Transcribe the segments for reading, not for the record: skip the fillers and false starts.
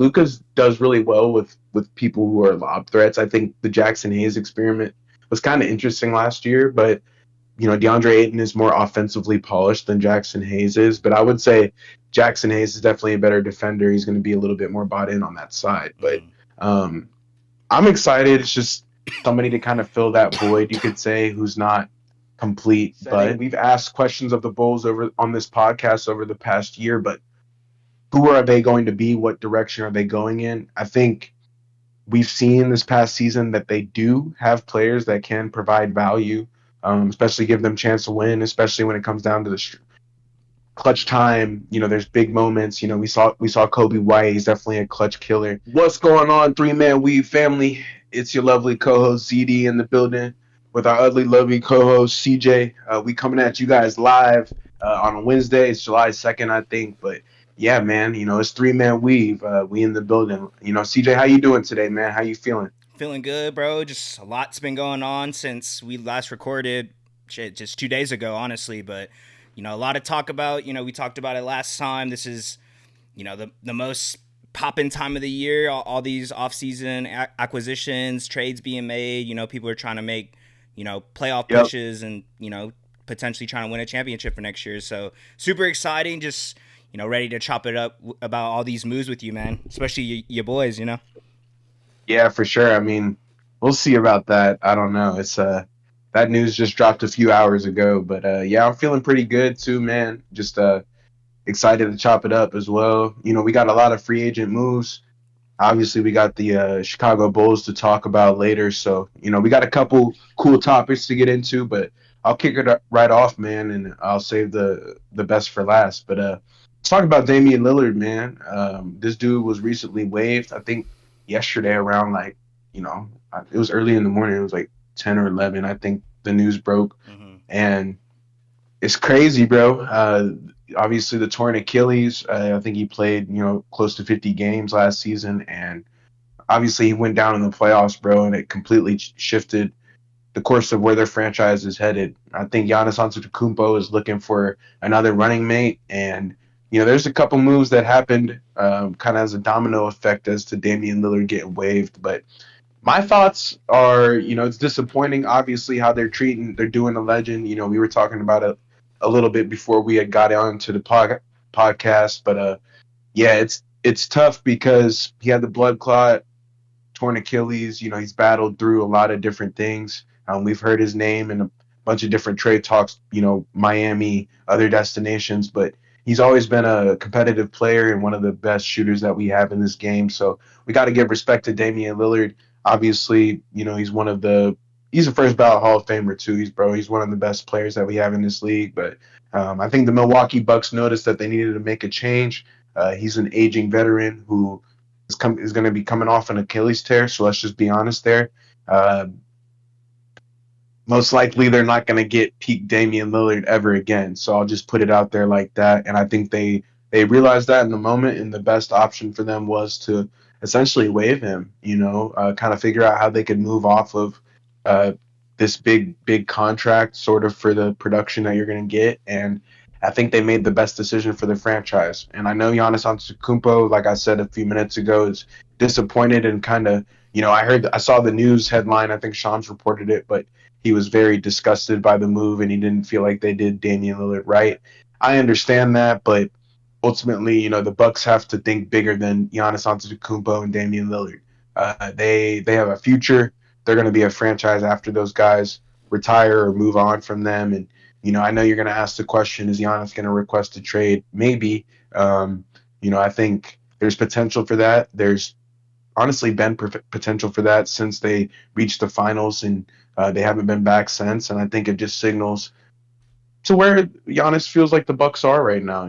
Lucas does really well with people who are lob threats. I think the Jackson Hayes experiment was kind of interesting last year, but DeAndre Ayton is more offensively polished than Jackson Hayes is. But I would say Jackson Hayes is definitely a better defender. He's going to be a little bit more bought in on that side. But um, I'm excited. It's just somebody to kind of fill that void, you could say, who's not complete. But we've asked questions of the Bulls over on this podcast over the past year, but who are they going to be? What direction are they going in? I think we've seen this past season that they do have players that can provide value, especially give them a chance to win, especially when it comes down to the clutch time. There's big moments. We saw Kobe White. He's definitely a clutch killer. What's going on, 3-Man Weave family? It's your lovely co-host ZD in the building with our ugly, lovely co-host CJ. We coming at you guys live on a Wednesday. It's July 2nd, I think, but yeah, man, it's 3-Man Weave. We in the building. CJ, how you doing today, man? How you feeling? Feeling good, bro. Just a lot's been going on since we last recorded, just 2 days ago, honestly. But, a lot to talk about. We talked about it last time. This is, the most poppin' time of the year. All these offseason acquisitions, trades being made. People are trying to make, playoff pushes and, potentially trying to win a championship for next year. So super exciting. Just, ready to chop it up about all these moves with you, man. Especially your boys, Yeah, for sure. I mean, we'll see about that. I don't know. It's that news just dropped a few hours ago, but yeah, I'm feeling pretty good too, man. Just excited to chop it up as well. We got a lot of free agent moves. Obviously, we got the Chicago Bulls to talk about later, so we got a couple cool topics to get into, but I'll kick it right off, man, and I'll save the best for last. But let's talk about Damian Lillard, man. This dude was recently waived, I think yesterday around it was early in the morning. It was like 10 or 11. I think the news broke, and it's crazy, bro. Obviously the torn Achilles. I think he played close to 50 games last season, and obviously he went down in the playoffs, bro, and it completely shifted the course of where their franchise is headed. I think Giannis Antetokounmpo is looking for another running mate, and there's a couple moves that happened kind of as a domino effect as to Damian Lillard getting waived. But my thoughts are, it's disappointing, obviously, how they're doing the legend. We were talking about it a little bit before we had got on to the podcast. But, yeah, it's tough because he had the blood clot, torn Achilles. He's battled through a lot of different things. We've heard his name in a bunch of different trade talks, Miami, other destinations, but he's always been a competitive player and one of the best shooters that we have in this game. So we got to give respect to Damian Lillard. Obviously, he's he's a first ballot Hall of Famer too. He's one of the best players that we have in this league. But I think the Milwaukee Bucks noticed that they needed to make a change. He's an aging veteran who is going to be coming off an Achilles tear. So let's just be honest there. Most likely they're not going to get peak Damian Lillard ever again. So I'll just put it out there like that. And I think they realized that in the moment, and the best option for them was to essentially waive him, kind of figure out how they could move off of this big contract sort of for the production that you're going to get. And I think they made the best decision for the franchise. And I know Giannis Antetokounmpo, like I said a few minutes ago, is disappointed and kind of, I saw the news headline. I think Shams reported it, but he was very disgusted by the move, and he didn't feel like they did Damian Lillard right. I understand that, but ultimately, the Bucks have to think bigger than Giannis Antetokounmpo and Damian Lillard. They have a future. They're going to be a franchise after those guys retire or move on from them. And I know you're going to ask the question: is Giannis going to request a trade? Maybe. I think there's potential for that. There's honestly been potential for that since they reached the finals, and they haven't been back since. And I think it just signals to where Giannis feels like the Bucks are right now.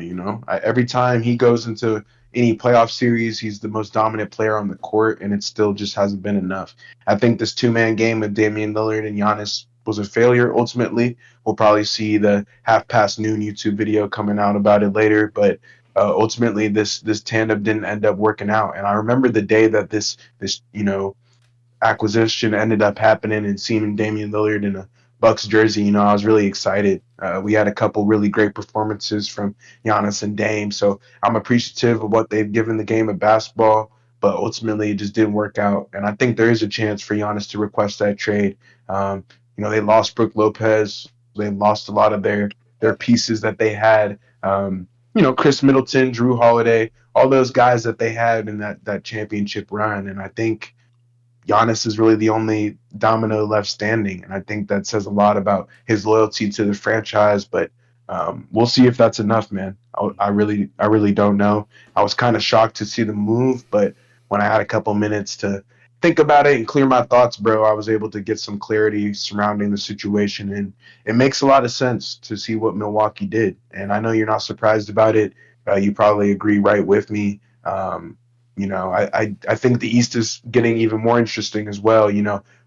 Every time he goes into any playoff series, he's the most dominant player on the court, and it still just hasn't been enough. I think this two-man game with Damian Lillard and Giannis was a failure. Ultimately, we'll probably see the half past noon YouTube video coming out about it later, but ultimately this tandem didn't end up working out. And I remember the day that this acquisition ended up happening and seeing Damian Lillard in a Bucks jersey. I was really excited. We had a couple really great performances from Giannis and Dame, so I'm appreciative of what they've given the game of basketball. but ultimately it just didn't work out. And I think there is a chance for Giannis to request that trade. They lost Brook Lopez. They lost a lot of their pieces that they had. Chris Middleton, Drew Holiday, all those guys that they had in that championship run. And I think Giannis is really the only domino left standing, and I think that says a lot about his loyalty to the franchise. But we'll see if that's enough, man. I really don't know. I was kind of shocked to see the move, but when I had a couple minutes to think about it and clear my thoughts, bro, I was able to get some clarity surrounding the situation, and it makes a lot of sense to see what Milwaukee did. And I know you're not surprised about it. You probably agree right with me. I think the East is getting even more interesting as well.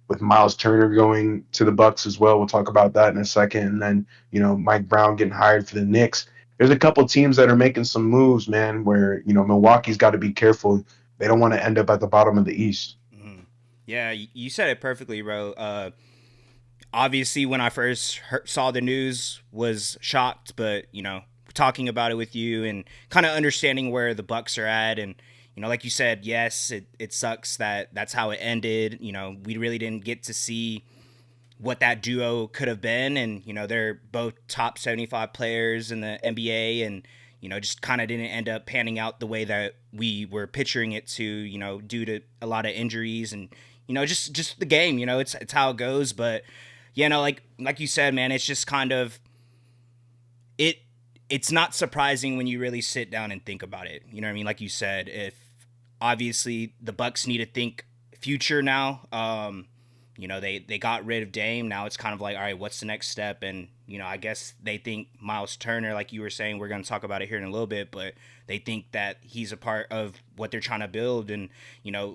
With Miles Turner going to the Bucks as well. We'll talk about that in a second. And then Mike Brown getting hired for the Knicks. There's a couple teams that are making some moves, man. Where Milwaukee's got to be careful. They don't want to end up at the bottom of the East. Mm-hmm. Yeah, you said it perfectly, bro. Obviously, when I first saw the news, was shocked, but talking about it with you and kind of understanding where the Bucks are at, and like you said, yes, it sucks that that's how it ended. We really didn't get to see what that duo could have been, and they're both top 75 players in the NBA, and just kind of didn't end up panning out the way that we were picturing it to, due to a lot of injuries and just the game. It's how it goes. But like you said, man, it's just kind of it's not surprising when you really sit down and think about it. You know what I mean? Like you said, if obviously the Bucks need to think future now. They got rid of Dame. Now it's kind of like, all right, what's the next step? And I guess they think Miles Turner, like you were saying, we're going to talk about it here in a little bit, but they think that he's a part of what they're trying to build. And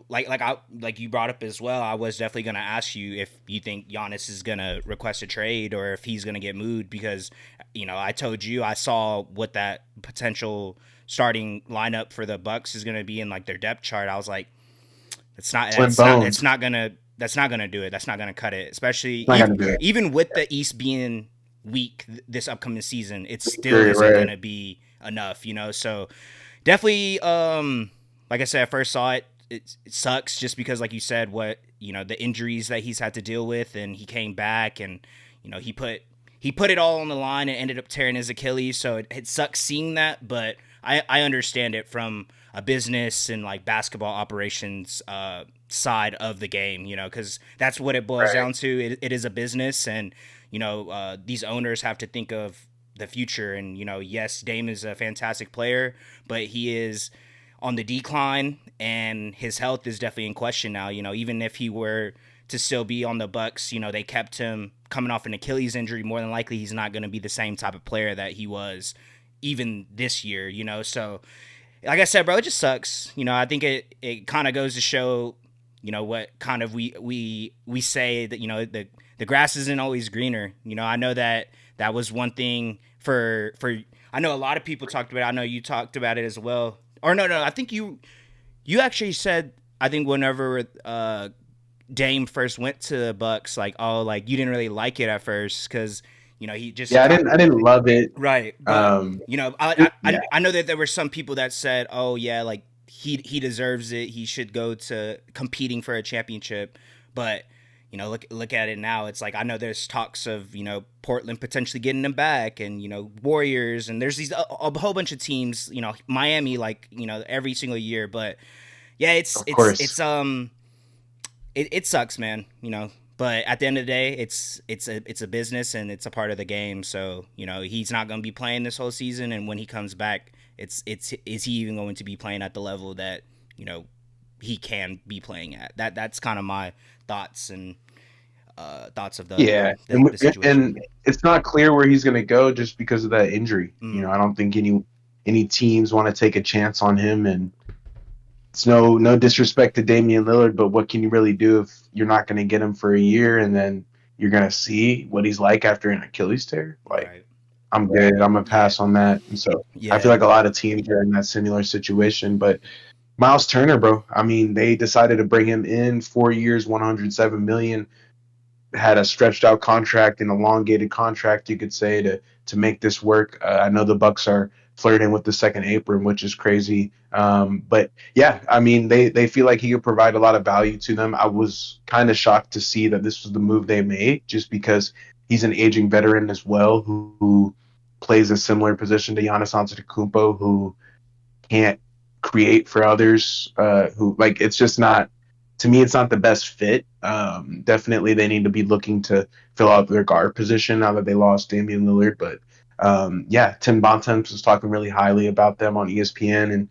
like you brought up as well, I was definitely going to ask you if you think Giannis is going to request a trade or if he's going to get moved, because I told you I saw what that potential starting lineup for the Bucks is going to be in like their depth chart. I was like, it's not gonna do it. That's not gonna cut it. Especially even with the East being weak this upcoming season, it still isn't gonna be enough. So definitely, like I said, I first saw it. It sucks just because, like you said, what the injuries that he's had to deal with, and he came back, and he put it all on the line and ended up tearing his Achilles. So it sucks seeing that, but I understand it from a business and like basketball operations side of the game, because that's what it boils down to. It is a business, and these owners have to think of the future. And yes, Dame is a fantastic player, but he is on the decline, and his health is definitely in question now. Even if he were to still be on the Bucks, they kept him coming off an Achilles injury. More than likely, he's not going to be the same type of player that he was even this year. So like I said, bro, it just sucks. I think it kind of goes to show, what kind of we say that, the grass isn't always greener. I know that was one thing for I know a lot of people talked about it. I know you talked about it as well. Or no, I think you actually said, I think whenever Dame first went to the Bucks, like, oh, like you didn't really like it at first because he just I didn't love it. Right. But I know that there were some people that said, oh yeah, like he deserves it. He should go to competing for a championship. But look at it now. It's like, I know there's talks of Portland potentially getting him back, and Warriors, and there's these a whole bunch of teams. Miami, like every single year. But yeah, it sucks, man. But at the end of the day, it's a business, and it's a part of the game. So he's not going to be playing this whole season, and when he comes back, is he even going to be playing at the level that he can be playing at? That's kind of my thoughts and thoughts of the situation. And it's not clear where he's going to go just because of that injury. I don't think any teams want to take a chance on him, and it's no disrespect to Damian Lillard, but what can you really do if you're not going to get him for a year, and then you're going to see what he's like after an Achilles tear? Like, right. I'm good. I'm going to pass on that. And so I feel like a lot of teams are in that similar situation. But Miles Turner, bro, I mean, they decided to bring him in 4 years, $107 million, had a stretched out contract, an elongated contract, you could say, to make this work. I know the Bucks are flirting with the second apron, which is crazy. But yeah, I mean, they feel like he could provide a lot of value to them. I was kind of shocked to see that this was the move they made, just because he's an aging veteran as well, who plays a similar position to Giannis Antetokounmpo, who can't create for others. Who like it's just not, to me, it's not the best fit. Definitely, they need to be looking to fill out their guard position now that they lost Damian Lillard. But yeah, Tim Bontemps was talking really highly about them on ESPN and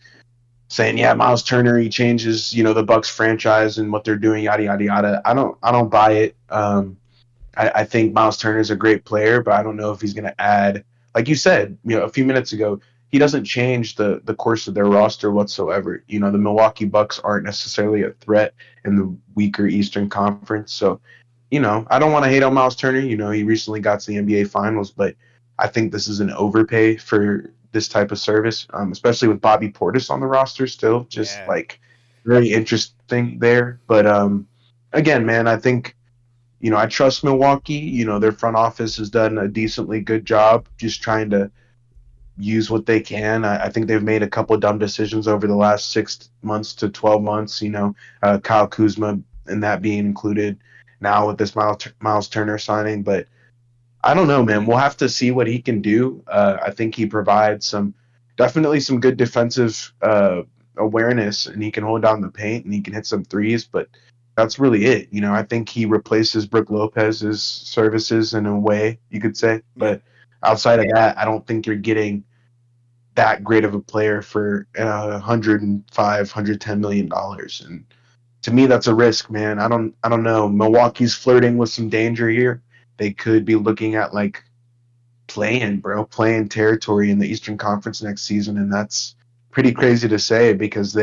saying, yeah, Miles Turner, he changes, the Bucks franchise and what they're doing, yada yada yada. I don't buy it. I think Miles Turner is a great player, but I don't know if he's going to add, like you said, a few minutes ago, he doesn't change the course of their roster whatsoever. The Milwaukee Bucks aren't necessarily a threat in the weaker Eastern Conference. So, I don't want to hate on Miles Turner. He recently got to the NBA Finals, but I think this is an overpay for this type of service, especially with Bobby Portis on the roster still. Just Yeah. like very interesting there. But again, man, I think I trust Milwaukee. Their front office has done a decently good job just trying to use what they can. I think they've made a couple of dumb decisions over the last 6 months to 12 months. Kyle Kuzma and that being included now with this Miles Turner signing. But I don't know, man. We'll have to see what he can do. I think he provides definitely some good defensive awareness, and he can hold down the paint and he can hit some threes. But that's really it. I think he replaces Brook Lopez's services in a way, you could say. Yeah. But outside of that, I don't think you're getting that great of a player for 105, $110 million. And to me, that's a risk, man. I don't know. Milwaukee's flirting with some danger here. They could be looking at like playing territory in the Eastern Conference next season, and that's pretty crazy to say because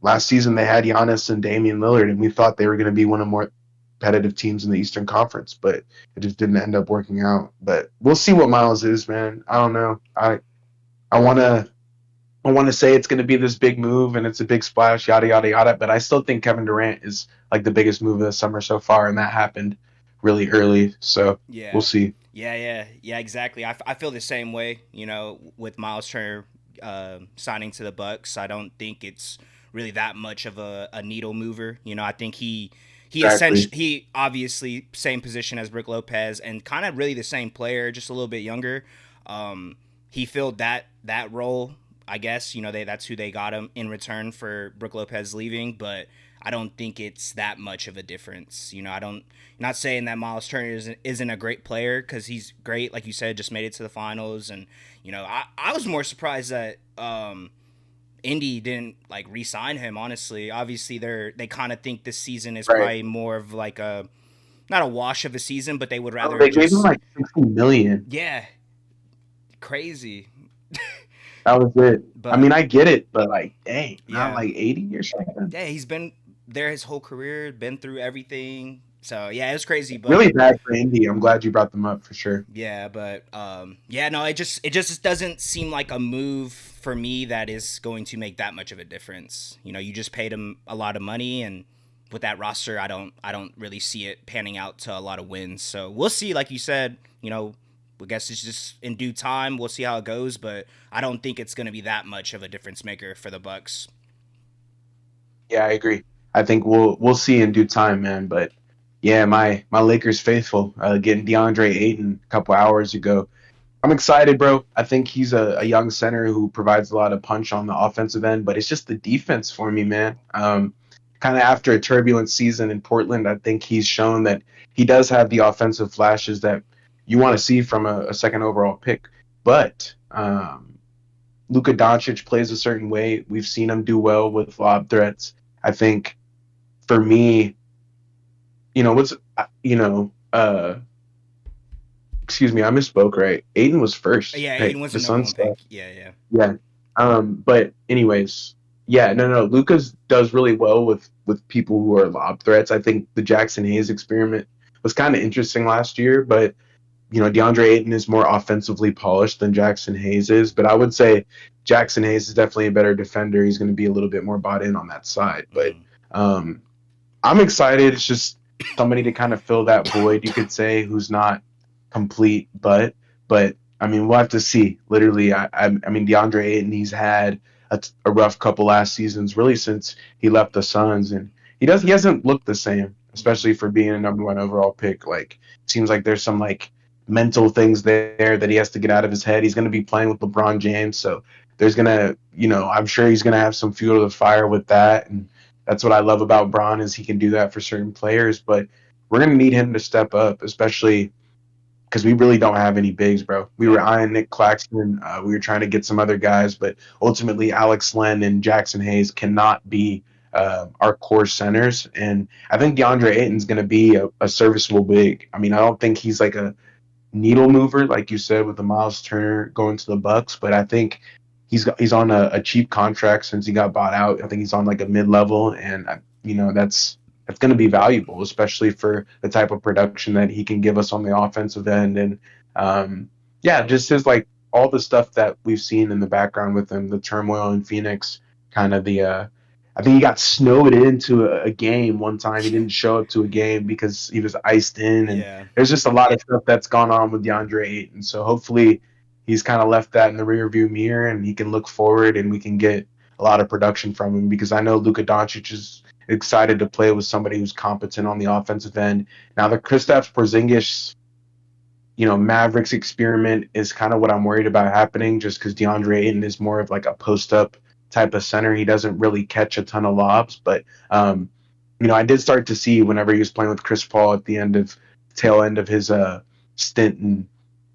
last season they had Giannis and Damian Lillard, and we thought they were going to be one of the more competitive teams in the Eastern Conference, but it just didn't end up working out. But we'll see what Miles is, man. I don't know. I want to say it's going to be this big move and it's a big splash, yada yada yada. But I still think Kevin Durant is like the biggest move of the summer so far, and that happened really early. So we'll Yeah. see. Yeah, exactly. I feel the same way, with Miles Turner signing to the Bucks. I don't think it's really that much of a needle mover. I think Exactly. he obviously same position as Brook Lopez and kind of really the same player, just a little bit younger. He filled that role, I guess. That's who they got him in return for Brook Lopez leaving, but I don't think it's that much of a difference. I don't. Not saying that Miles Turner isn't a great player because he's great, like you said, just made it to the finals, and I was more surprised that Indy didn't like re-sign him. Honestly, obviously they kind of think this season is Right. probably more of like a not a wash of a season, but they would Oh, rather they gave him just like 60 million. yeah, crazy. That was it. I But mean, I get it, but like, dang, not yeah, like 80 or something. yeah, he's been there his whole career, been through everything. So yeah, it was crazy, but Really bad for Indy. I'm glad you brought them up for sure. yeah, but yeah, no, it just doesn't seem like a move for me that is going to make that much of a difference. You just paid him a lot of money, and with that roster, I don't really see it panning out to a lot of wins. So we'll see. Like you said, I guess it's just in due time. We'll see how it goes, but I don't think it's going to be that much of a difference maker for the Bucks. Yeah, I agree. I think we'll see in due time, man. But yeah, my Lakers faithful getting DeAndre Ayton a couple hours ago. I'm excited, bro. I think he's a young center who provides a lot of punch on the offensive end, but it's just the defense for me, man. Kind of after a turbulent season in Portland, I think he's shown that he does have the offensive flashes that you want to see from a second overall pick. But Luka Doncic plays a certain way. We've seen him do well with lob threats. I think for me, what's you know, excuse me, I misspoke. Right, Aiden was first. Yeah, Aiden Hey, was the the number Suns. one pick. Yeah, yeah. Yeah. But anyways, yeah, no. Lucas does really well with people who are lob threats. I think the Jackson Hayes experiment was kind of interesting last year, but DeAndre Ayton is more offensively polished than Jackson Hayes is. But I would say Jackson Hayes is definitely a better defender. He's going to be a little bit more bought in on that side. But Mm. um, I'm excited. It's just somebody to kind of fill that void, you could say, who's not complete, but I mean, we'll have to see. Literally, I mean, DeAndre Ayton, he's had a rough couple last seasons, really since he left the Suns, and he hasn't looked the same, Mhm. especially for being a number one overall pick. Like, seems like there's some like mental things there that he has to get out of his head. He's going to be playing with LeBron James, so there's gonna, I'm sure he's gonna have some fuel to the fire with that, and that's what I love about Bron is he can do that for certain players, but we're gonna need him to step up, especially because we really don't have any bigs, bro. We were Yeah. eyeing Nick Claxton. We were trying to get some other guys, but ultimately Alex Len and Jackson Hayes cannot be our core centers. And I think DeAndre Ayton's going to be a serviceable big. I mean, I don't think he's like a needle mover, like you said, with the Miles Turner going to the Bucks, but I think he's on a cheap contract since he got bought out. I think he's on like a mid level, and that's going to be valuable, especially for the type of production that he can give us on the offensive end. And yeah, just his like all the stuff that we've seen in the background with him, the turmoil in Phoenix, kind of the I think he got snowed into a game one time. He didn't show up to a game because he was iced in, and Yeah. there's just a lot of stuff that's gone on with DeAndre Ayton. So hopefully he's kind of left that in the rearview mirror, and he can look forward, and we can get a lot of production from him because I know Luka Doncic is excited to play with somebody who's competent on the offensive end. Now the Kristaps Porzingis Mavericks experiment is kind of what I'm worried about happening just because DeAndre Ayton is more of like a post up type of center. He doesn't really catch a ton of lobs, but I did start to see whenever he was playing with Chris Paul at the tail end of his stint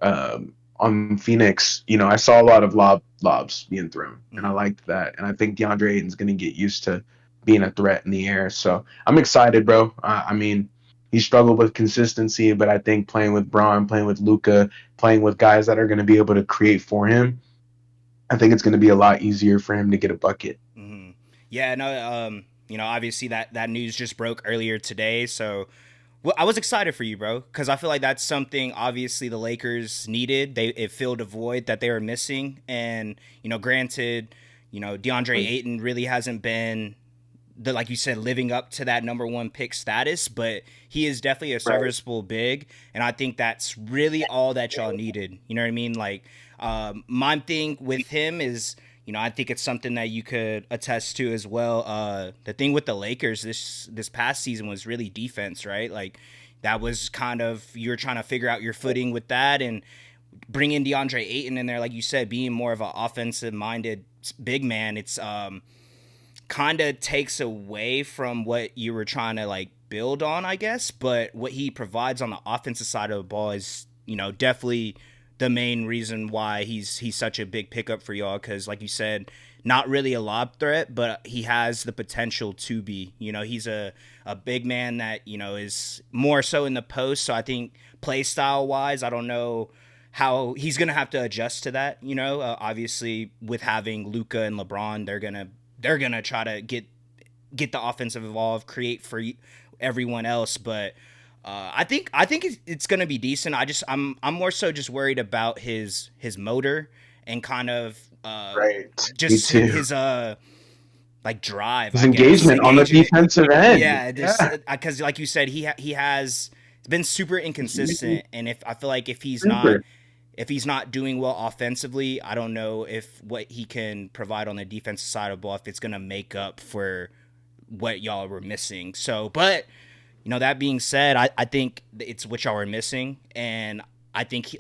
on Phoenix. I saw a lot of lobs being thrown, and I Mhm. liked that. And I think DeAndre Ayton's going to get used to being a threat in the air. So I'm excited, bro. I mean, he struggled with consistency, but I think playing with Braun, playing with Luca, playing with guys that are going to be able to create for him, I think it's going to be a lot easier for him to get a bucket. Mhm. Yeah, no, obviously that news just broke earlier today, so well, I was excited for you, bro, because I feel like that's something obviously the Lakers needed. It filled a void that they were missing, and granted, DeAndre Ayton really hasn't been like you said, living up to that number one pick status, but he is definitely a Right. serviceable big, and I think that's really all that y'all needed. You know what I mean? Like, my thing with him is, I think it's something that you could attest to as well. The thing with the Lakers this past season was really defense, right? Like, that was kind of you're trying to figure out your footing with that, and bringing DeAndre Ayton in there, like you said, being more of an offensive minded big man. It's kind of takes away from what you were trying to like build on, I guess. But what he provides on the offensive side of the ball is, definitely the main reason why he's such a big pickup for y'all. Because, like you said, not really a lob threat, but he has the potential to be. He's a big man that is more so in the post. So I think play style wise, I don't know how he's gonna have to adjust to that. Obviously with having Luca and LeBron, they're gonna try to get the offensive involved, create for everyone else. But I think it's gonna be decent. I'm more so just worried about his motor and kind of Right. Me just too. his like drive, His I guess, engagement on the engagement. defensive end. Yeah, just Yeah. because like you said, he has been super inconsistent, and if I feel like Super. if he's not doing well offensively, I don't know if what he can provide on the defensive side of the ball, if it's gonna make up for what y'all were missing. So, but that being said, I think it's what y'all were missing, and I think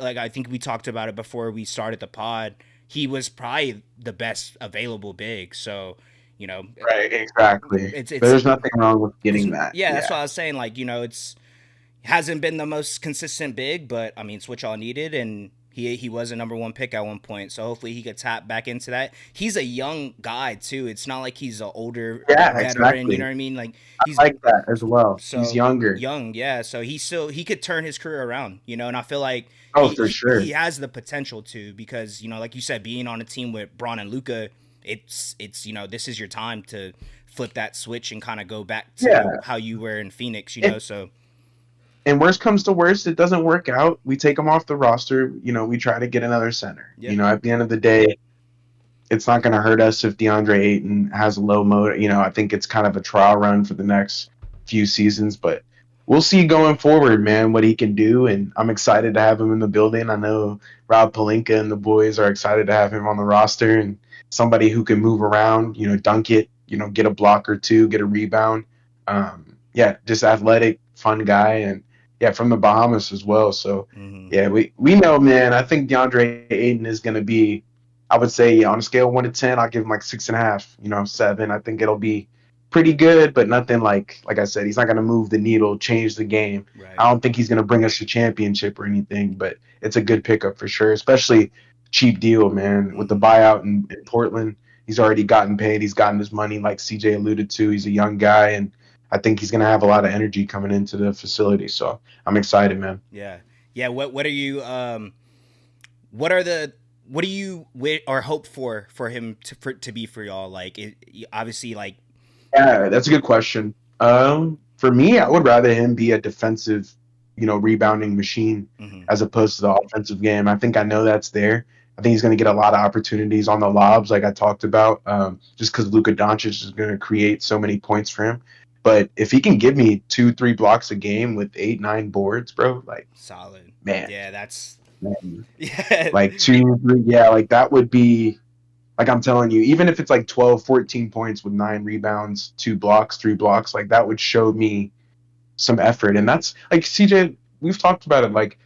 we talked about it before we started the pod. He was probably the best available big. So, you know, Right. Exactly. it's There's nothing wrong with getting that. yeah, that's Yeah. what I was saying. Like, it's hasn't been the most consistent big, but I mean, it's what y'all needed, and he was a number one pick at one point. So hopefully he could tap back into that. He's a young guy too. It's not like he's an older Yeah. veteran. You know Exactly. what I mean? Like I he's like that as well. He's so younger. young, yeah. So he could turn his career around. And I feel like Oh, he for he, he sure. has the potential to, because like you said, being on a team with Braun and Luca, it's this is your time to flip that switch and kind of go back to Yeah. how you were in Phoenix. And So and worst comes to worst, it doesn't work out. We take him off the roster. We try to get another center. yeah. At the end of the day, it's not going to hurt us if DeAndre Ayton has a low motor. I think it's kind of a trial run for the next few seasons, but we'll see going forward, man, what he can do. And I'm excited to have him in the building. I know Rob Pelinka and the boys are excited to have him on the roster and somebody who can move around, dunk it, get a block or two, get a rebound. Yeah, just athletic, fun guy. And yeah, from the Bahamas as well. So Mm-hmm. yeah, we know, man. I think DeAndre Ayton is going to be, I would say, on a scale of 1 to 10, I'll give him like 6.5, 7. I think it'll be pretty good, but nothing like I said, he's not going to move the needle, change the game. Right. I don't think he's going to bring us a championship or anything, but it's a good pickup for sure, especially cheap deal, man. With the Mm-hmm. buyout in Portland, he's already gotten paid. He's gotten his money, like CJ alluded to. He's a young guy, and I think he's going to have a lot of energy coming into the facility. So I'm excited, man. Yeah. Yeah. What are you what are the what do you or hope for him to be for y'all? Like obviously like Yeah, that's a good question. For me, I would rather him be a defensive, rebounding machine mm-hmm. as opposed to the offensive game. I think I know that's there. I think he's going to get a lot of opportunities on the lobs, like I talked about, just because Luka Doncic is going to create so many points for him. But if he can give me 2, 3 blocks a game with 8, 9 boards, bro, like Solid. man, Yeah, that's man, yeah. like 2, 3, yeah, like that would be like I'm telling you, even if it's like 12, 14 points with 9 rebounds, 2 blocks, 3 blocks, like that would show me some effort. And that's like CJ, we've talked about it, like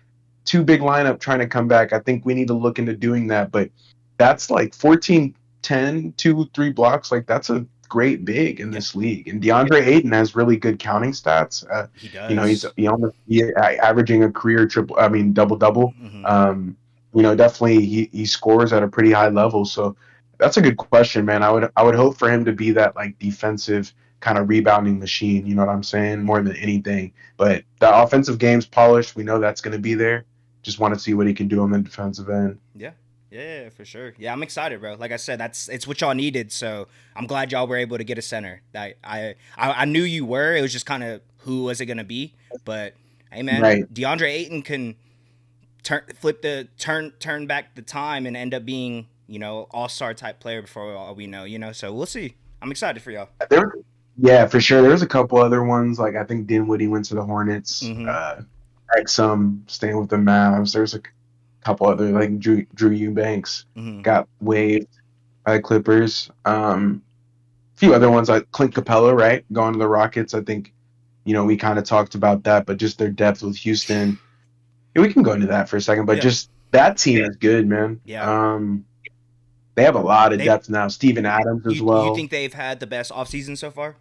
two big lineup trying to come back. I think we need to look into doing that. But that's like 14, 10, 2, 3 blocks. Like that's a great big in Yeah, this league. And DeAndre Ayton has really good counting stats. he He's does. averaging a career double double. Mm-hmm. Definitely he scores at a pretty high level. So that's a good question, man. I would hope for him to be that like defensive kind of rebounding machine. You know what I'm saying? More Mm-hmm. than anything. But the offensive game's polished. We know that's going to be there. Just want to see what he can do on the defensive end. Yeah. Yeah, for sure. Yeah, I'm excited, bro. Like I said, it's what y'all needed. So I'm glad y'all were able to get a center. I knew you were. It was just kind of who was it gonna be? But hey, man, Right. DeAndre Ayton can turn back the time and end up being all-star type player before all we know. So we'll see. I'm excited for y'all. There, yeah, for sure. There's a couple other ones. Like I think Dinwiddie went to the Hornets. Mm-hmm. Exum staying with the Mavs. There's a couple other like Drew Eubanks Mm-hmm. got waived by the Clippers. A few other ones like Clint Capella, right? Going to the Rockets. I think, we kind of talked about that, but just their depth with Houston. Yeah, we can go into that for a second, but Yeah. just that team is good, man. Yeah. They have a lot of They depth now. Steven Adams as you well, think they've had the best offseason so far?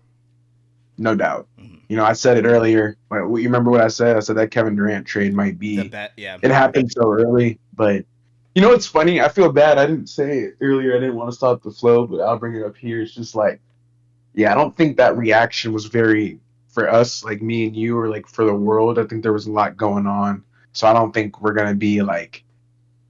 no doubt. Mm-hmm. I said it earlier. You remember what I said? I said that Kevin Durant trade might The be. bet, yeah. It happened so early, but it's funny. I feel bad. I didn't say it earlier. I didn't want to stop the flow, but I'll bring it up here. It's just like, yeah, I don't think that reaction was very for us, like me and you, or like for the world. I think there was a lot going on, so I don't think we're gonna be like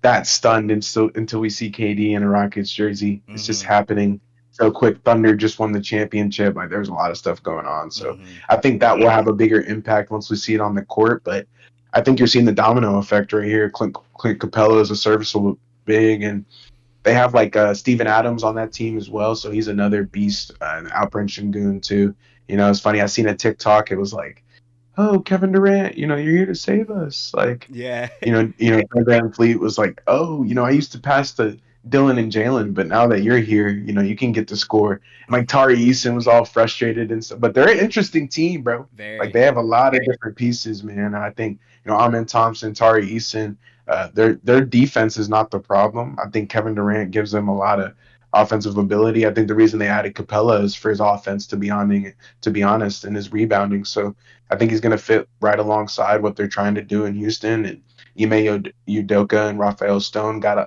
that stunned until we see KD in a Rockets jersey. It's just Mm-hmm. happening so quick. Thunder just won the championship. Like there's a lot of stuff going on. So Mm-hmm. I think that will have a bigger impact once we see it on the court. But I think you're seeing the domino effect right here. Clint Capella is a serviceable big, and they have like Steven Adams on that team as well. So he's another beast, Alperen Şengün too. It's funny. I seen a TikTok. It was like, oh, Kevin Durant, you're here to save us. Like, Yeah. Fred VanVleet was like, oh, I used to pass to Dylan and Jalen, but now that you're here, you can get the score. And like Tari Eason was all frustrated and stuff, but they're an interesting team, bro. Like Very. they have a lot of different pieces, man. And I think Amen Thompson, Tari Eason, their defense is not the problem. I think Kevin Durant gives them a lot of offensive ability. I think the reason they added Capella is for his offense, to be honest, and his rebounding. So I think he's going to fit right alongside what they're trying to do in Houston. And Ime Udoka and Rafael Stone got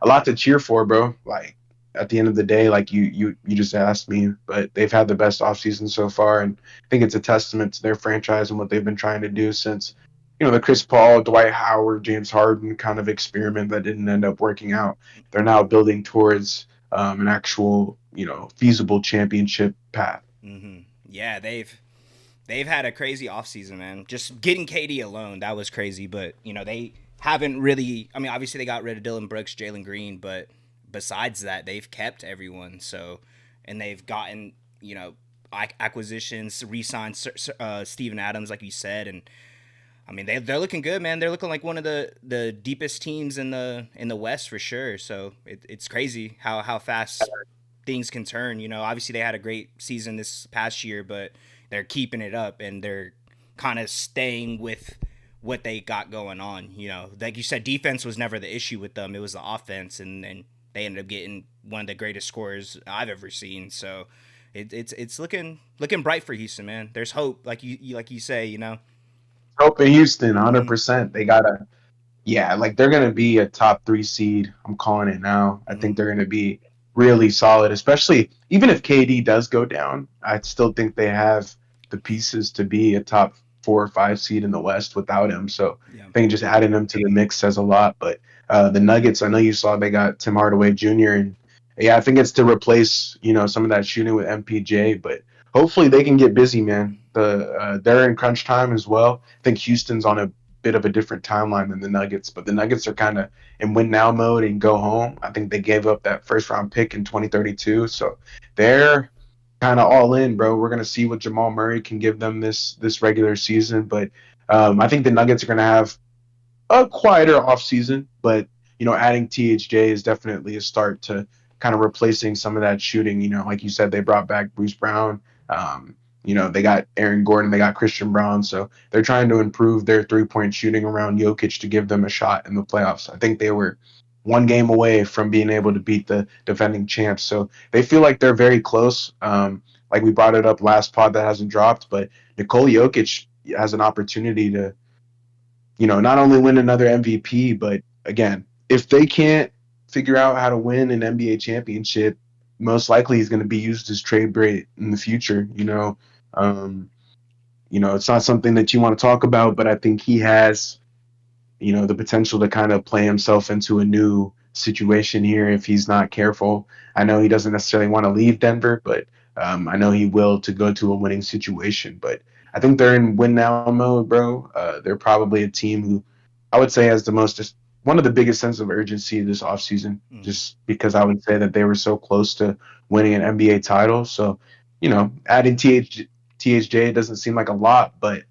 a lot to cheer for, bro. Like at the end of the day, like you just asked me, but they've had the best offseason so far, and I think it's a testament to their franchise and what they've been trying to do since the Chris Paul, Dwight Howard, James Harden kind of experiment that didn't end up working out. They're now building towards an actual feasible championship path. Mm-hmm. Yeah, they've had a crazy offseason, man. Just getting KD alone, that was crazy. But they haven't really. I mean, obviously they got rid of Dylan Brooks, Jalen Green, but besides that, they've kept everyone. So, and they've gotten acquisitions, re-signed Steven Adams, like you said, and I mean they're looking good, man. They're looking like one of the deepest teams in the West for sure. So it's crazy how fast things can turn. You know, obviously they had a great season this past year, but they're keeping it up and they're kind of staying with what they got going on. You know, like you said, defense was never the issue with them; it was the offense, and they ended up getting one of the greatest scorers I've ever seen. So it's looking bright for Houston, man. There's hope, like you say, you know. Hope in Houston, Mm-hmm. 100%. They gotta, yeah, like they're gonna be a top three seed. I'm calling it now. I Mm-hmm. think they're gonna be really solid, especially even if KD does go down. I still think they have the pieces to be a top 4 or 5 seed in the West without him. So Yeah. I think just adding him to the mix says a lot. But the Nuggets, I know you saw they got Tim Hardaway Jr. and yeah, I think it's to replace some of that shooting with MPJ. But hopefully they can get busy, man. They're in crunch time as well. I think Houston's on a bit of a different timeline than the Nuggets, but the Nuggets are kind of in win now mode and go home. I think they gave up that first round pick in 2032, so they're kind of all in, bro. We're gonna see what Jamal Murray can give them this regular season, but I think the Nuggets are gonna have a quieter offseason, but adding THJ is definitely a start to kind of replacing some of that shooting. Like you said, they brought back Bruce Brown. They got Aaron Gordon, they got Christian Brown, so they're trying to improve their 3-point shooting around Jokic to give them a shot in the playoffs. I think they were one game away from being able to beat the defending champs, so they feel like they're very close. Like we brought it up last pod that hasn't dropped, but Nikola Jokic has an opportunity to not only win another MVP, but again, if they can't figure out how to win an NBA championship, most likely he's going to be used as trade bait in the future. It's not something that you want to talk about, but I think he has the potential to kind of play himself into a new situation here if he's not careful. I know he doesn't necessarily want to leave Denver, but I know he will to go to a winning situation. But I think they're in win now mode, bro. They're probably a team who I would say has the most, just one of the biggest sense of urgency this offseason, Mm-hmm. just because I would say that they were so close to winning an NBA title. So, adding THJ doesn't seem like a lot, but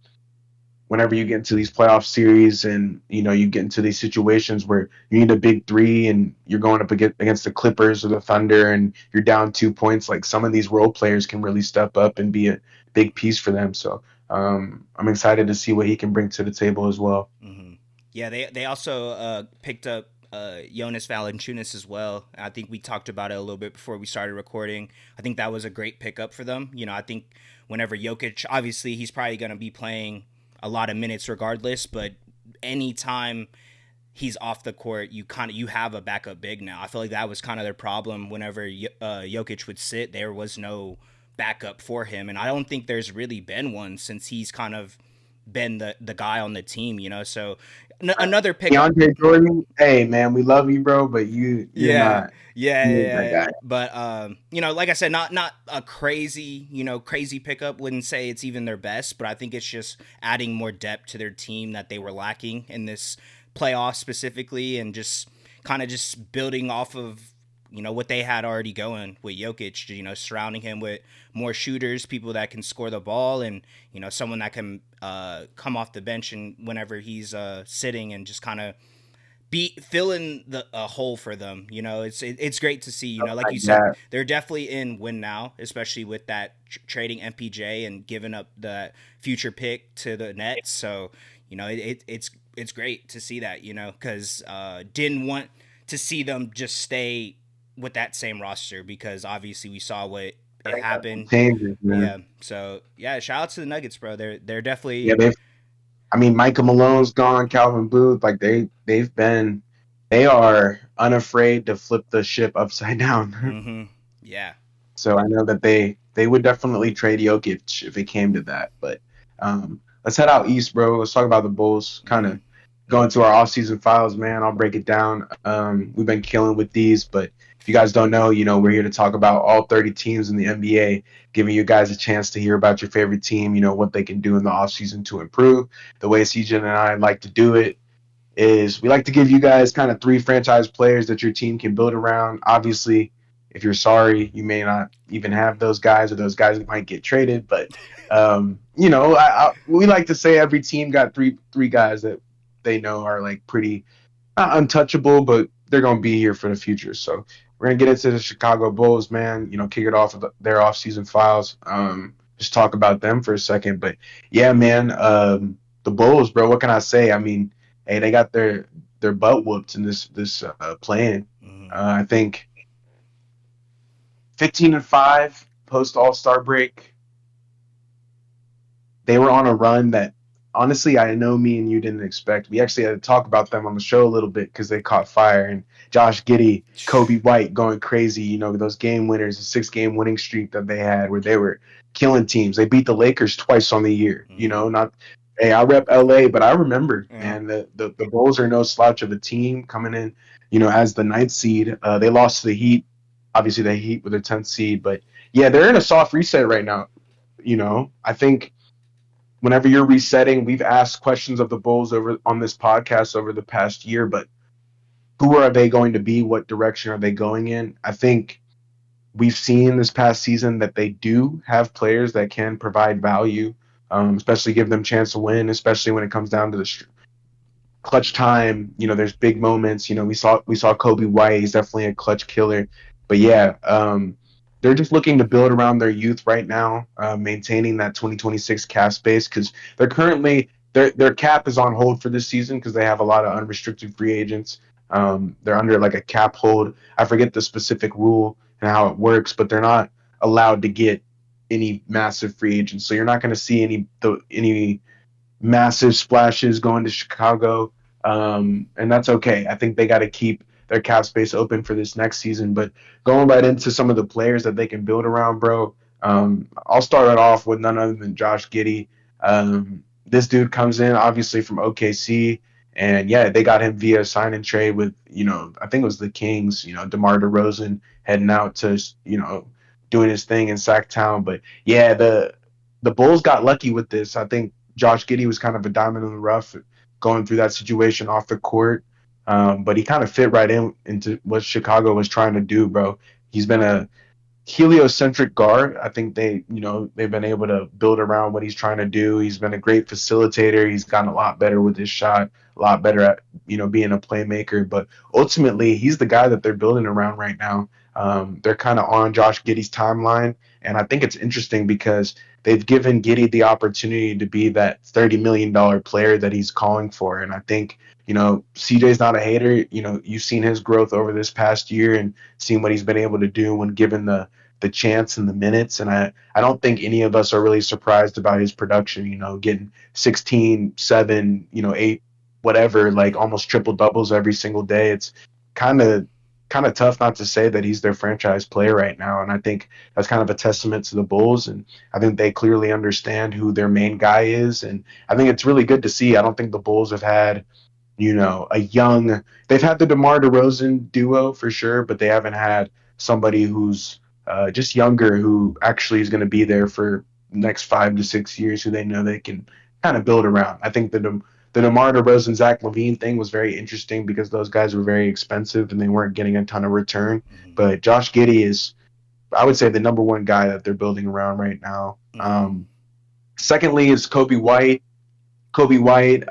whenever you get into these playoff series and you get into these situations where you need a big three and you're going up against the Clippers or the Thunder and you're down 2 points, like some of these role players can really step up and be a big piece for them. So I'm excited to see what he can bring to the table as well. Mm-hmm. Yeah, they also picked up Jonas Valanciunas as well. I think we talked about it a little bit before we started recording. I think that was a great pickup for them. You know, I think whenever Jokic, obviously he's probably going to be playing a lot of minutes regardless, but anytime he's off the court, you have a backup big now. I feel like that was kind of their problem whenever Jokic would sit. There was no backup for him, and I don't think there's really been one since he's kind of been the guy on the team. You know, so another pickup. DeAndre Jordan, hey man, we love you, bro, but you're Yeah, not yeah, you yeah, ain't that yeah. guy. But like I said, not a crazy, crazy pickup. Wouldn't say it's even their best, but I think it's just adding more depth to their team that they were lacking in this playoff specifically, and just kind of just building off of what they had already going with Jokic. Surrounding him with more shooters, people that can score the ball, and someone that can come off the bench and whenever he's sitting and just kind of be filling the a hole for them. It's great to see. Like you Like said, that. they're definitely in win now, especially with that trading MPJ and giving up the future pick to the Nets. So it's great to see that. Because didn't want to see them just stay with that same roster because obviously we saw what it happened. Changes, man. Yeah. So yeah, shout out to the Nuggets, bro. They're Yeah, definitely. I mean, Micah Malone's gone, Calvin Booth, like they are unafraid to flip the ship upside down. Mm-hmm. Yeah. So I know that they would definitely trade Jokic if it came to that. But let's head out east, bro. Let's talk about the Bulls. Kind Mm-hmm. of go into our offseason files, man. I'll break it down. We've been killing with these, but if you guys don't know, we're here to talk about all 30 teams in the NBA, giving you guys a chance to hear about your favorite team, what they can do in the offseason to improve. The way CJ and I like to do it is we like to give you guys kind of 3 franchise players that your team can build around. Obviously, if you're sorry, you may not even have those guys, or those guys might get traded. But we like to say every team got three guys that they know are like pretty not untouchable, but they're gonna be here for the future. So we're gonna get into the Chicago Bulls, man. Kick it off with their offseason files. Just talk about them for a second. But yeah, man, the Bulls, bro. What can I say? I mean, hey, they got their butt whooped in this playing. Mm-hmm. I think 15-5 post All Star break. They were on a run that honestly I know me and you didn't expect. We actually had to talk about them on the show a little bit because they caught fire, and Josh Giddey, Kobe White going crazy. Those game winners, the 6 game winning streak that they had where they were killing teams. They beat the Lakers twice on the year. Mm-hmm. Not hey, I rep LA, but I remember, Yeah. and the Bulls are no slouch of a team coming in, as the ninth seed. They lost to the Heat. Obviously, the Heat with their 10th seed, but yeah, they're in a soft reset right now. I think whenever you're resetting, we've asked questions of the Bulls over on this podcast over the past year, but who are they going to be? What direction are they going in? I think we've seen this past season that they do have players that can provide value, especially give them a chance to win, especially when it comes down to the clutch time. There's big moments. We saw Kobe White. He's definitely a clutch killer. But yeah, they're just looking to build around their youth right now, maintaining that 2026 cap space because they're currently their cap is on hold for this season because they have a lot of unrestricted free agents. They're under like a cap hold. I forget the specific rule and how it works, but they're not allowed to get any massive free agents. So you're not going to see any massive splashes going to Chicago, and that's okay. I think they got to keep their cap space open for this next season. But going right into some of the players that they can build around, bro. I'll start it off with none other than Josh Giddey. This dude comes in obviously from OKC, and yeah, they got him via sign and trade with I think it was the Kings. DeMar DeRozan heading out to doing his thing in Sacktown. But yeah, the Bulls got lucky with this. I think Josh Giddey was kind of a diamond in the rough going through that situation off the court. But he kind of fit right into what Chicago was trying to do, bro. He's been a heliocentric guard. I think they've been able to build around what he's trying to do. He's been a great facilitator. He's gotten a lot better with his shot, a lot better at being a playmaker. But ultimately, he's the guy that they're building around right now. They're kind of on Josh Giddey's timeline, and I think it's interesting because they've given Giddey the opportunity to be that $30 million player that he's calling for, and I think CJ's not a hater. You've seen his growth over this past year and seen what he's been able to do when given the chance and the minutes. And I don't think any of us are really surprised about his production, getting 16, 7, 8, whatever, like almost triple doubles every single day. It's kind of tough not to say that he's their franchise player right now. And I think that's kind of a testament to the Bulls. And I think they clearly understand who their main guy is. And I think it's really good to see. I don't think the Bulls have had they've had the DeMar DeRozan duo for sure, but they haven't had somebody who's just younger who actually is going to be there for the next 5 to 6 years, who they know they can kind of build around. I think the DeMar DeRozan Zach LaVine thing was very interesting because those guys were very expensive and they weren't getting a ton of return. Mm-hmm. But Josh Giddey is, I would say, the number one guy that they're building around right now. Mm-hmm. Secondly is Kobe White. Kobe White,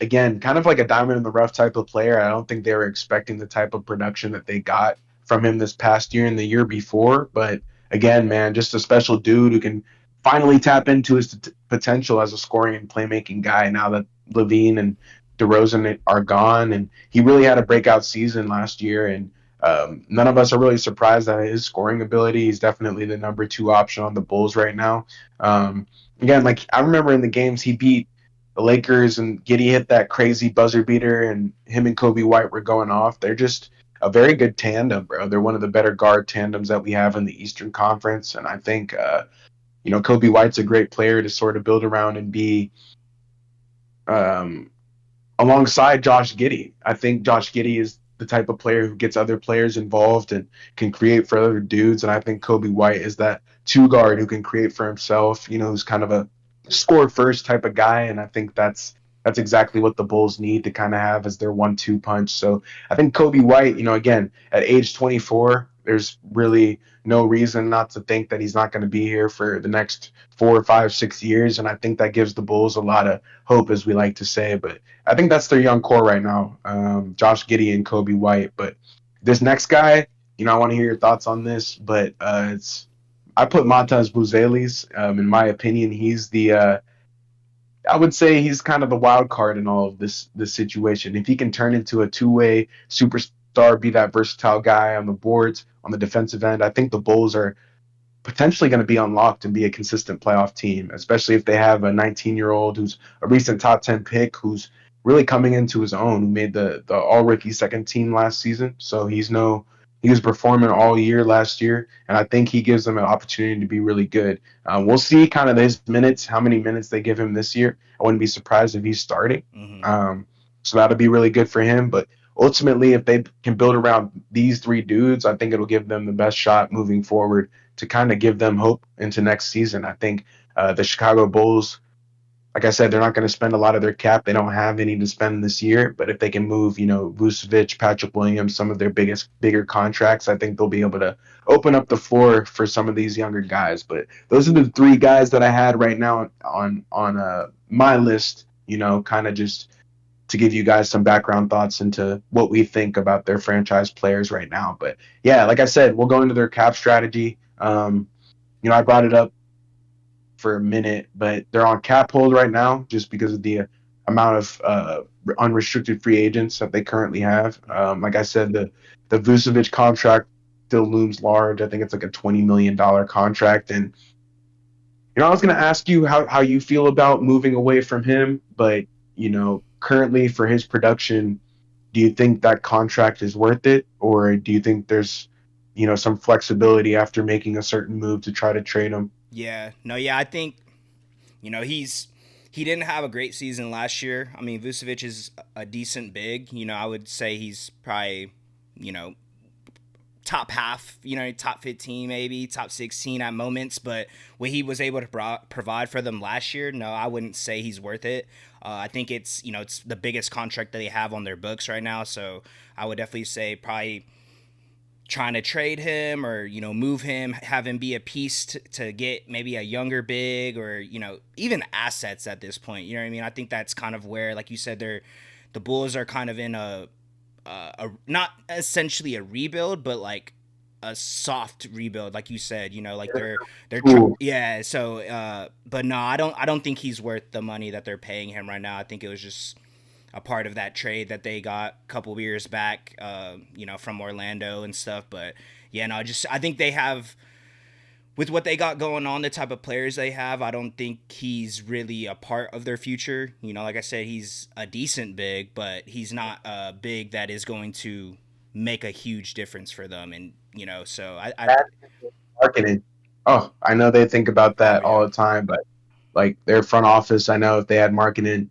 again, kind of like a diamond in the rough type of player. I don't think they were expecting the type of production that they got from him this past year and the year before. But again, man, just a special dude who can finally tap into his potential as a scoring and playmaking guy now that LaVine and DeRozan are gone. And he really had a breakout season last year. And none of us are really surprised at his scoring ability. He's definitely the number 2 option on the Bulls right now. Again, like I remember in the games he beat the Lakers and Giddey hit that crazy buzzer beater and him and Kobe White were going off. They're just a very good tandem, bro. They're one of the better guard tandems that we have in the Eastern Conference. And I think, Kobe White's a great player to sort of build around and be alongside Josh Giddey. I think Josh Giddey is the type of player who gets other players involved and can create for other dudes. And I think Kobe White is that 2 guard who can create for himself, who's kind of a score first type of guy. And I think that's exactly what the Bulls need to kind of have as their 1-2 punch. So I think Kobe White, again, at age 24, there's really no reason not to think that he's not going to be here for the next 4 or 5, 6 years. And I think that gives the Bulls a lot of hope, as we like to say. But I think that's their young core right now, Josh Giddey and Kobe White. But this next guy, I want to hear your thoughts on this. But I put Matas Buzelis. In my opinion, he's the I would say he's kind of the wild card in all of this situation. If he can turn into a two-way superstar, be that versatile guy on the boards, on the defensive end, I think the Bulls are potentially going to be unlocked and be a consistent playoff team, especially if they have a 19-year-old who's a recent top 10 pick who's really coming into his own, who made the all rookie second team last season. So he was performing all year last year, and I think he gives them an opportunity to be really good. We'll see kind of his minutes, how many minutes they give him this year. I wouldn't be surprised if he's starting. Mm-hmm. So that'll be really good for him. But ultimately, if they can build around these three dudes, I think it'll give them the best shot moving forward to kind of give them hope into next season. I think the Chicago Bulls, like I said, they're not going to spend a lot of their cap. They don't have any to spend this year. But if they can move, Vucevic, Patrick Williams, some of their bigger contracts, I think they'll be able to open up the floor for some of these younger guys. But those are the three guys that I had right now on my list. Kind of just to give you guys some background thoughts into what we think about their franchise players right now. But yeah, like I said, we'll go into their cap strategy. I brought it up for a minute, but they're on cap hold right now just because of the amount of unrestricted free agents that they currently have. Like I said, the Vucevic contract still looms large. I think it's like a $20 million contract, and I was going to ask you how you feel about moving away from him, but currently for his production, do you think that contract is worth it, or do you think there's some flexibility after making a certain move to try to trade him? Yeah, no, yeah, I think he didn't have a great season last year. I mean, Vucevic is a decent big. I would say he's probably top half, top 15 maybe, top 16 at moments. But what he was able to provide for them last year, no, I wouldn't say he's worth it. I think it's the biggest contract that they have on their books right now. So I would definitely say probably trying to trade him or move him, have him be a piece to get maybe a younger big or even assets at this point. You know what I mean? I think that's kind of where, like you said, the Bulls are kind of in a not essentially a rebuild, but like a soft rebuild, like you said. Like Cool. yeah. So, but no, I don't think he's worth the money that they're paying him right now. I think it was just a part of that trade that they got a couple of years back, from Orlando and stuff. But yeah, no, I think they have, with what they got going on, the type of players they have, I don't think he's really a part of their future. Like I said, he's a decent big, but he's not a big that is going to make a huge difference for them. And, so That marketing. Oh, I know they think about oh, that yeah. all the time, but like their front office, I know if they had marketing,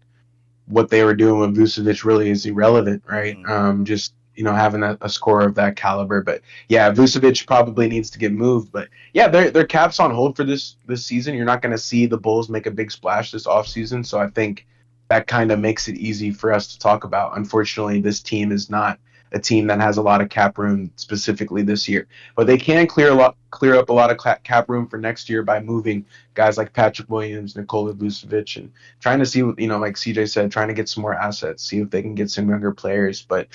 what they were doing with Vucevic really is irrelevant, right? Mm-hmm. Just having a scorer of that caliber, but yeah, Vucevic probably needs to get moved. But yeah, their cap's on hold for this season. You're not going to see the Bulls make a big splash this offseason, so I think that kind of makes it easy for us to talk about. Unfortunately, this team is not a team that has a lot of cap room specifically this year, but they can clear up a lot of cap room for next year by moving guys like Patrick Williams, Nikola Vucevic, and trying to see what, like CJ said, trying to get some more assets, see if they can get some younger players. But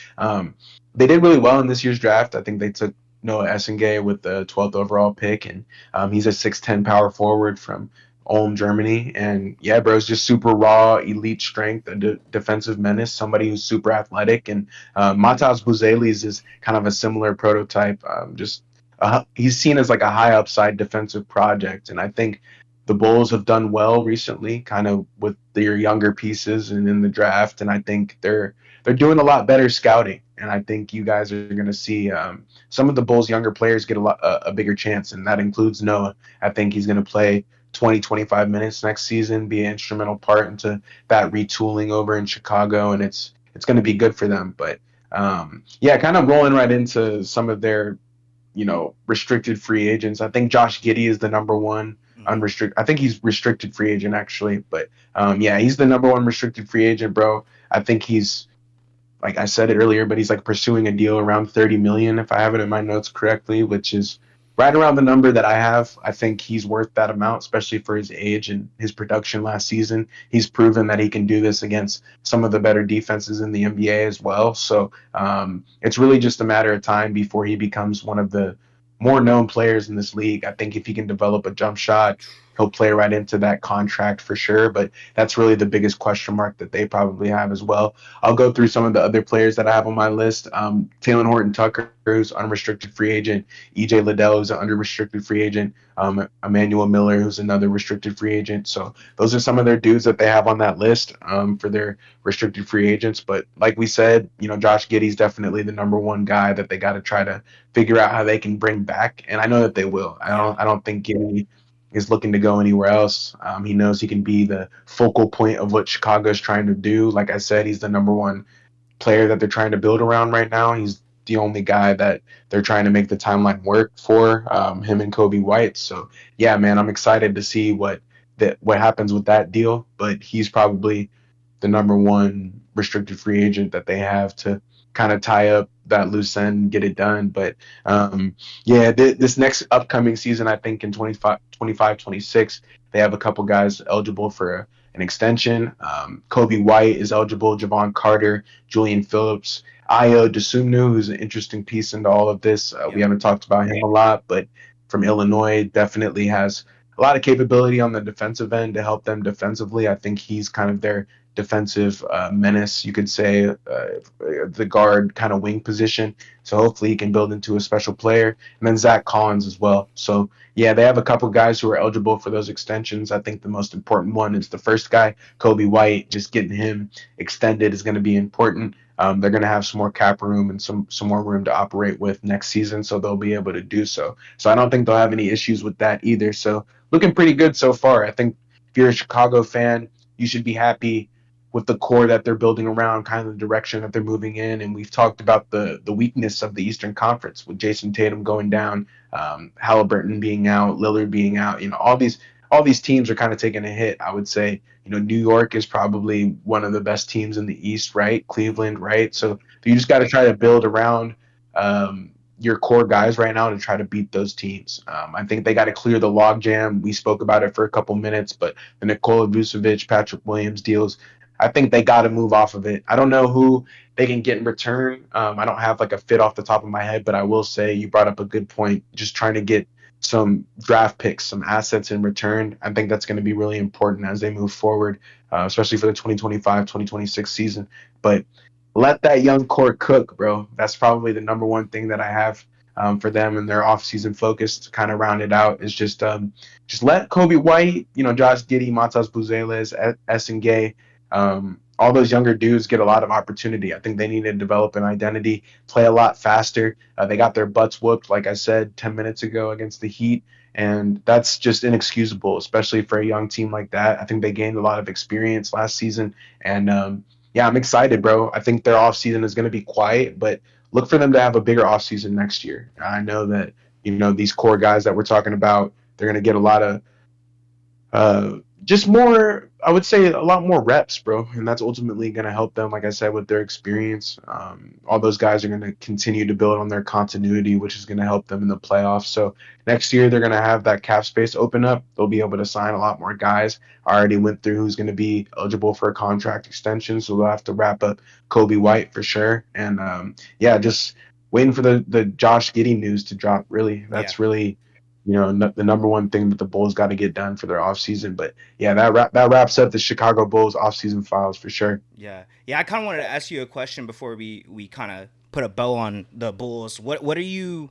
they did really well in this year's draft. I think they took Noah Essengay with the 12th overall pick, and he's a 6'10" power forward from Ulm, Germany. And yeah, bro, it's just super raw, elite strength, a defensive menace, somebody who's super athletic. And Matas Buzelis is kind of a similar prototype. He's seen as like a high upside defensive project. And I think the Bulls have done well recently, kind of with their younger pieces and in the draft. And I think they're doing a lot better scouting. And I think you guys are going to see some of the Bulls' younger players get a bigger chance, and that includes Noah. I think he's going to play 20, 25 minutes next season, be an instrumental part into that retooling over in Chicago, and it's going to be good for them. But yeah, kind of rolling right into some of their restricted free agents. I think Josh Giddey is the number one Mm-hmm. unrestricted. I think he's restricted free agent actually, but yeah, he's the number one restricted free agent, bro. I think he's like I said it earlier, but he's like pursuing a deal around 30 million, if I have it in my notes correctly, which is right around the number that I have. I think he's worth that amount, especially for his age and his production last season. He's proven that he can do this against some of the better defenses in the NBA as well. So it's really just a matter of time before he becomes one of the more known players in this league. I think if he can develop a jump shot, he'll play right into that contract for sure. But that's really the biggest question mark that they probably have as well. I'll go through some of the other players that I have on my list. Taylor Horton Tucker, who's unrestricted free agent. EJ Liddell, who's an unrestricted free agent. Emmanuel Miller, who's another restricted free agent. So those are some of their dudes that they have on that list for their restricted free agents. But like we said, Josh Giddey's definitely the number one guy that they got to try to figure out how they can bring back. And I know that they will. Yeah. I don't think Giddey is looking to go anywhere else. He knows he can be the focal point of what Chicago is trying to do. Like I said, he's the number one player that they're trying to build around right now. He's the only guy that they're trying to make the timeline work for, him and Kobe White. So yeah, man, I'm excited to see what happens with that deal. But he's probably the number one restricted free agent that they have to kind of tie up that loose end, get it done. But yeah, this next upcoming season, I think in 25-26, they have a couple guys eligible for an extension. Kobe White is eligible, Javon Carter, Julian Phillips, Ayo Dosunmu, who's an interesting piece into all of this. We Yep. haven't talked about him a lot, but from Illinois, definitely has a lot of capability on the defensive end to help them defensively. I think he's kind of their defensive menace, you could say, the guard kind of wing position. So hopefully he can build into a special player. And then Zach Collins as well. So yeah, they have a couple guys who are eligible for those extensions. I think the most important one is the first guy, Kobe White. Just getting him extended is going to be important. They're going to have some more cap room and some more room to operate with next season, so they'll be able to do so. So I don't think they'll have any issues with that either. So looking pretty good so far. I think if you're a Chicago fan, you should be happy with the core that they're building around, kind of the direction that they're moving in. And we've talked about the weakness of the Eastern Conference with Jason Tatum going down, Halliburton being out, Lillard being out. All these teams are kind of taking a hit. I would say, New York is probably one of the best teams in the East, right? Cleveland, right? So you just got to try to build around your core guys right now to try to beat those teams. I think they got to clear the logjam. We spoke about it for a couple minutes, but the Nikola Vucevic, Patrick Williams deals, I think they got to move off of it. I don't know who they can get in return. I don't have like a fit off the top of my head, but I will say you brought up a good point. Just trying to get some draft picks, some assets in return. I think that's going to be really important as they move forward, especially for the 2025-2026 season. But let that young core cook, bro. That's probably the number one thing that I have for them and their offseason focus to kind of round it out is just let Kobe White, Josh Giddey, Matas Buzeles, Essen Gay, all those younger dudes get a lot of opportunity. I think they need to develop an identity, play a lot faster. They got their butts whooped, like I said 10 minutes ago against the Heat, and that's just inexcusable, especially for a young team like that. I think they gained a lot of experience last season, and yeah, I'm excited, bro. I think their offseason is going to be quiet, but look for them to have a bigger offseason next year. I know that, these core guys that we're talking about, they're going to get a lot of just more, I would say a lot more reps, bro. And that's ultimately going to help them, like I said, with their experience. All those guys are going to continue to build on their continuity, which is going to help them in the playoffs. So next year, they're going to have that cap space open up. They'll be able to sign a lot more guys. I already went through who's going to be eligible for a contract extension. So they'll have to wrap up Kobe White for sure. And yeah, just waiting for the Josh Giddey news to drop, really. Yeah. That's really the number one thing that the Bulls got to get done for their offseason. But yeah, that wraps up the Chicago Bulls offseason files for sure. Yeah. Yeah. I kind of wanted to ask you a question before we kind of put a bow on the Bulls. What do you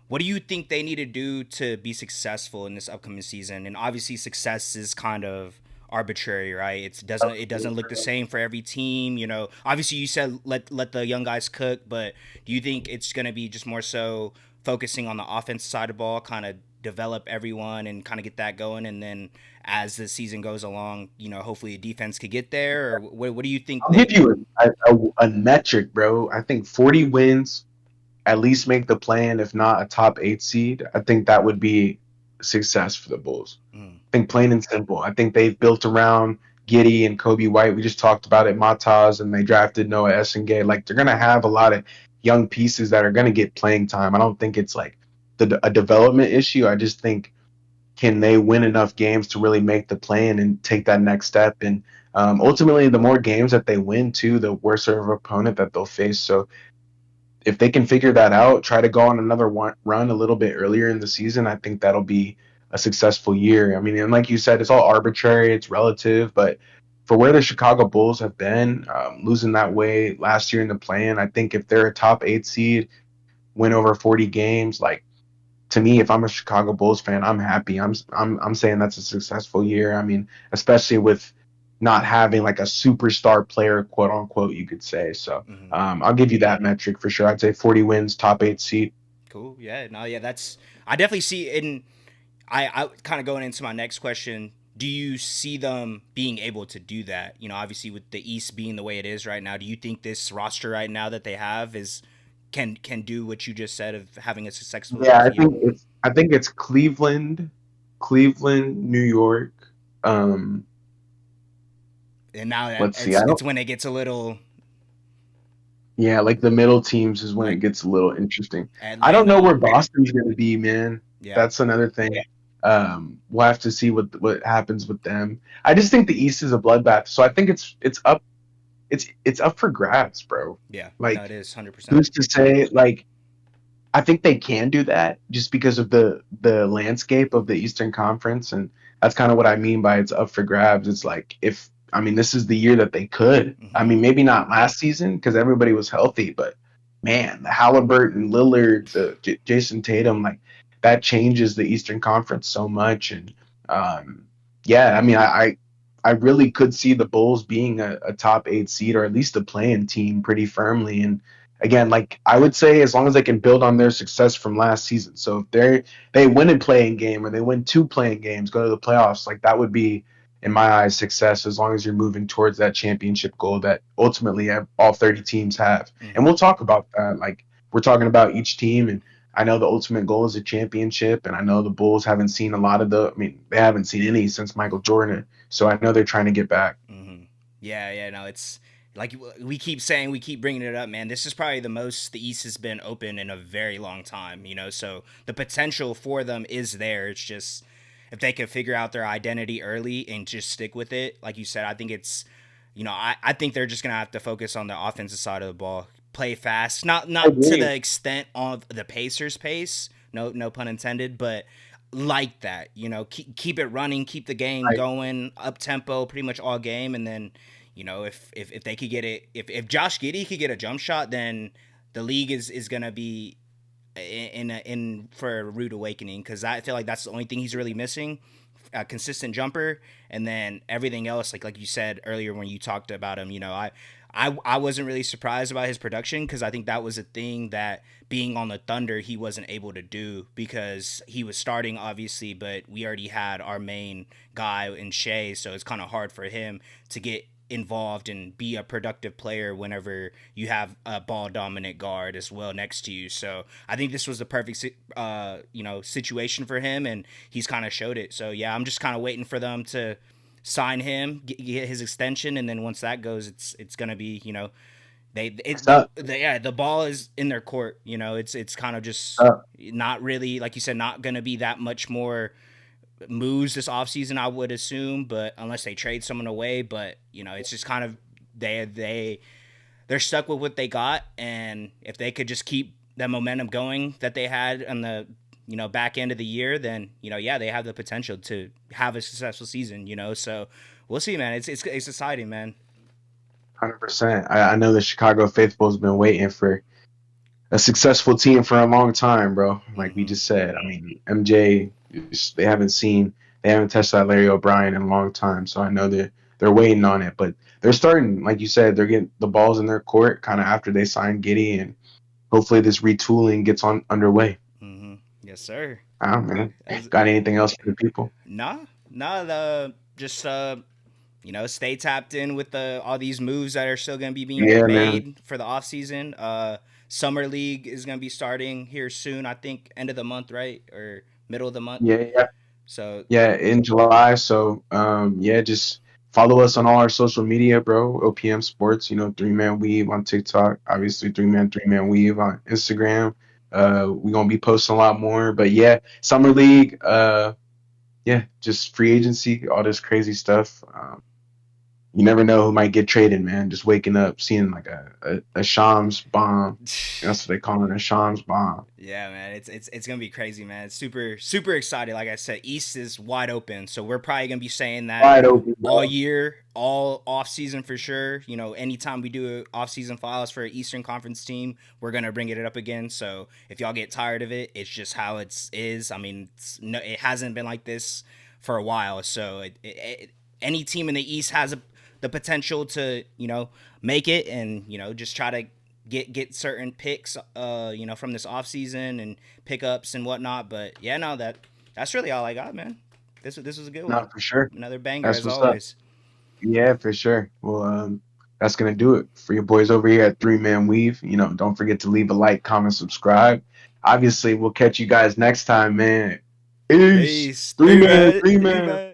think they need to do to be successful in this upcoming season? And obviously, success is kind of arbitrary, right? It doesn't look the same for every team. Obviously, you said let the young guys cook, but do you think it's going to be just more so focusing on the offense side of the ball, kind of develop everyone and kind of get that going, and then as the season goes along, hopefully the defense could get there? Or what do you think I'll give you a metric, bro. I think 40 wins at least make the plan, if not a top 8 seed. I think that would be success for the Bulls. Mm, I think plain and simple. I think they've built around Giddy and Kobe White. We just talked about it, Mataz, and they drafted Noah Essengay. Like they're gonna have a lot of young pieces that are gonna get playing time. I don't think it's like a development issue. I just think can they win enough games to really make the play and take that next step? And ultimately, the more games that they win, too, the worse of opponent that they'll face. So if they can figure that out, try to go on another run a little bit earlier in the season, I think that'll be a successful year. I mean, and like you said, it's all arbitrary, it's relative, but for where the Chicago Bulls have been, losing that way last year in the play-in, I think if they're a top 8 seed, win over 40 games, like to me, if I'm a Chicago Bulls fan, I'm happy. I'm saying that's a successful year. I mean, especially with not having like a superstar player, quote unquote, you could say. So Mm-hmm. I'll give you that metric for sure. I'd say 40 wins, top 8 seed. Cool. Yeah. No. Yeah. That's. I definitely see. In I kind of going into my next question. Do you see them being able to do that? You know, obviously with the East being the way it is right now, do you think this roster right now that they have is can do what you just said of having a Yeah, successful year? I think it's Cleveland, New York. Um, And now that let's see. I it's don't. when it gets a little Yeah, like the middle teams is when it like gets a little interesting. I don't know Atlanta. where Boston's going to be, man. Yeah. That's another thing. We'll have to see what happens with them. I just think the East is a bloodbath, so I think it's up for grabs, bro. Yeah. No, it Like, is 100%. who's to say? Like, I think they can do that just because of the landscape of the Eastern Conference, and that's kind of what I mean by it's up for grabs. It's like if I mean this is the year that they could. I Mm-hmm. mean maybe not last season because everybody was healthy, but man, the Halliburton, Lillard, the Jason Tatum, like that changes the Eastern Conference so much, and yeah, I mean I really could see the Bulls being a top 8 seed or at least a playing team pretty firmly, and again, like I would say, as long as they can build on their success from last season. So if they win a playing game or they win two playing games, go to the playoffs, like that would be, in my eyes, success. As long as you're moving towards that championship goal that ultimately all 30 teams have. And Mm-hmm. we'll talk about that. Like we're talking about each team, and I know the ultimate goal is a championship, and I know the Bulls haven't seen a lot of the. I mean, they haven't seen any since Michael Jordan, so I know they're trying to get back. Mm-hmm. Yeah, yeah, no, it's like we keep saying, we keep bringing it up, man. This is probably the most the East has been open in a very long time, you know. So the potential for them is there. It's just if they can figure out their identity early and just stick with it, like you said, I think it's, you know, I think they're just gonna have to focus on the offensive side of the ball, play fast, I not to agree. the extent of the Pacers' pace, no pun intended, but like that. You know, keep it running, keep the game I, going, up tempo, pretty much all game, and then you know if they could get it, if Josh Giddey could get a jump shot, then the league is gonna be in for a rude awakening because I feel like that's the only thing he's really missing. A consistent jumper, and then everything else, like you said earlier when you talked about him, you know, I wasn't really surprised about his production because I think that was a thing that being on the Thunder he wasn't able to do because he was starting obviously, but we already had our main guy in Shea, so it's kind of hard for him to get involved and be a productive player whenever you have a ball dominant guard as well next to you. So I think this was the perfect you know, situation for him, and he's kind of showed it. So yeah, I'm just kind of waiting for them to sign him, get his extension, and then once that goes, it's gonna be, you know, what's up? yeah, the ball is in their court. You know, it's kind of just What's up? not really, like you said, not gonna be that much more moves this offseason, I would assume, but unless they trade someone away, but you know, it's just kind of they're stuck with what they got, and if they could just keep that momentum going that they had on the, you know, back end of the year, then you know, yeah, they have the potential to have a successful season. You know, so we'll see, man. It's exciting, man. 100%. I know the Chicago faithful has been waiting for a successful team for a long time, bro. Like we Mm-hmm. just said, I mean, MJ, they haven't touched that Larry O'Brien in a long time. So I know they're waiting on it, but they're starting, like you said, they're getting the balls in their court kind of after they signed Giddy, and hopefully this retooling gets on underway. Mm-hmm. Yes, sir. I don't know. As, Got anything else for the people? nah, the just you know, stay tapped in with the all these moves that are still going to be being Yeah, man. made for the off season. Summer league is going to be starting here soon. I think end of the month, right, or middle of the month. Yeah, yeah, So yeah. In July, so yeah, just Follow us on all our social media, bro. OPM Sports, 3-Man Weave on TikTok. Obviously, 3-Man Weave on Instagram. We're gonna be posting a lot more. But yeah, summer league. Yeah, just free agency, all this crazy stuff. You never know who might get traded, man. Just waking up, seeing like a Shams bomb. That's what they call it, a Shams bomb. Yeah, man, it's gonna be crazy, man. It's super excited. Like I said, East is wide open, so we're probably gonna be saying that Wide open, all bro. year, all off season for sure. Anytime we do off season files for an Eastern Conference team, we're gonna bring it up again. So if y'all get tired of it, it's just how it is. I mean, it hasn't been like this for a while. So any team in the East has the potential to make it, and just try to get certain picks from this offseason and pickups and whatnot. But yeah, no, that's really all I got, man. This was a good one. Not for sure. Another banger That's as what's up. always. Yeah, for sure. Well, that's gonna do it for your boys over here at 3-Man Weave. Don't forget to leave a like, comment, subscribe. Obviously, we'll catch you guys next time, man. Peace. Peace. Three Three man, man. three Three man. man.